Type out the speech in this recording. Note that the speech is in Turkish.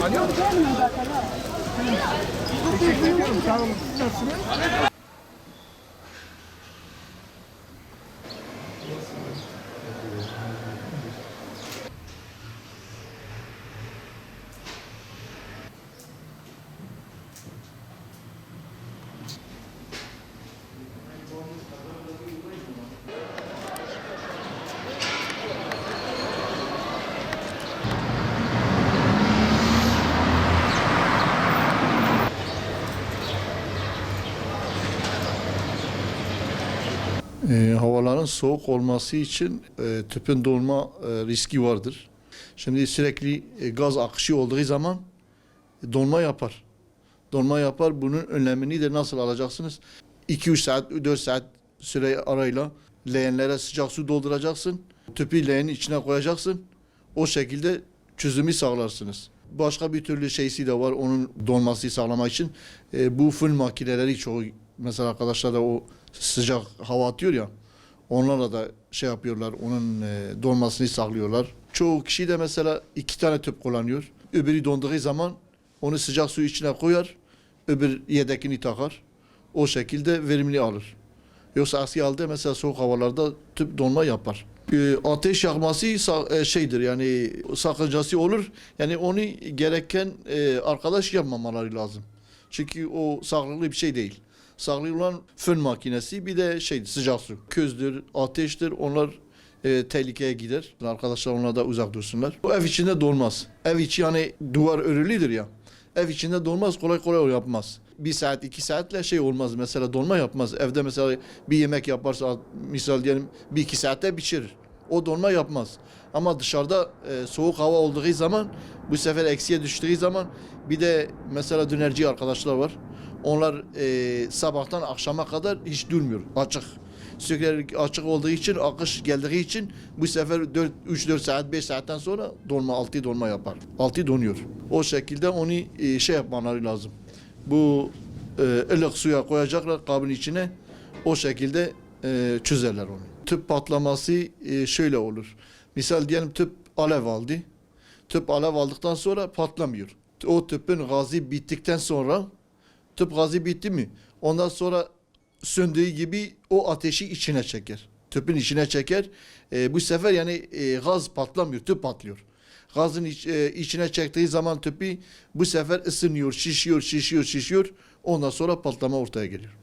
Alo. Teşekkür ediyorum. Sağ olun. Nasılsınız? Havaların soğuk olması için tüpün dolma riski vardır. Şimdi sürekli gaz akışı olduğu zaman donma yapar. Donma yapar. Bunun önlemini de nasıl alacaksınız? 2-3 saat, 4 saat süre arayla leğenlere sıcak su dolduracaksın. Tüpü leğenin içine koyacaksın. O şekilde çözümü sağlarsınız. Başka bir türlü şeysi de var onun donmasını sağlamak için. Bu fırın makineleri çoğu mesela arkadaşlar da o sıcak hava atıyor ya. Onlarla da şey yapıyorlar, onun donmasını sağlıyorlar. Çoğu kişi de mesela 2 tane tüp kullanıyor. Öbürü donduğu zaman onu sıcak su içine koyar, öbür yedekini takar. O şekilde verimli alır. Yoksa aksi halde mesela soğuk havalarda tüp donma yapar. Ateş yakması şeydir yani sakıncası olur. Yani onu gereken arkadaş yapmamaları lazım. Çünkü o sağlıklı bir şey değil. Sağlıklı olan fön makinesi bir de sıcak su. Közdür, ateştir onlar tehlikeye gider. Arkadaşlar onlar da uzak dursunlar. Bu ev içinde dolmaz. Ev içi yani duvar örülüdür ya. Ev içinde dolmaz kolay kolay o yapmaz. 1 saat 2 saatle şey olmaz mesela dolma yapmaz. Evde mesela bir yemek yaparsa misal diyelim 1-2 saatte pişirir. O donma yapmaz. Ama dışarıda soğuk hava olduğu zaman bu sefer eksiye düştüğü zaman bir de mesela dönerci arkadaşlar var. Onlar sabahtan akşama kadar hiç durmuyor. Açık. Sürekli açık olduğu için, akış geldiği için bu sefer 3-4 saat, 5 saatten sonra donma, altı donma yapar. Altı donuyor. O şekilde onu şey yapmaları lazım. Bu ılık suya koyacaklar kabın içine. O şekilde çözerler onu. Tüp patlaması şöyle olur. Misal diyelim tüp alev aldı. Tüp alev aldıktan sonra patlamıyor. O tüpün gazı bittikten sonra tüp gazı bitti mi? Ondan sonra söndüğü gibi o ateşi içine çeker. Tüpün içine çeker. Bu sefer yani gaz patlamıyor, tüp patlıyor. Gazın içine çektiği zaman tüpü bu sefer ısınıyor, şişiyor. Ondan sonra patlama ortaya geliyor.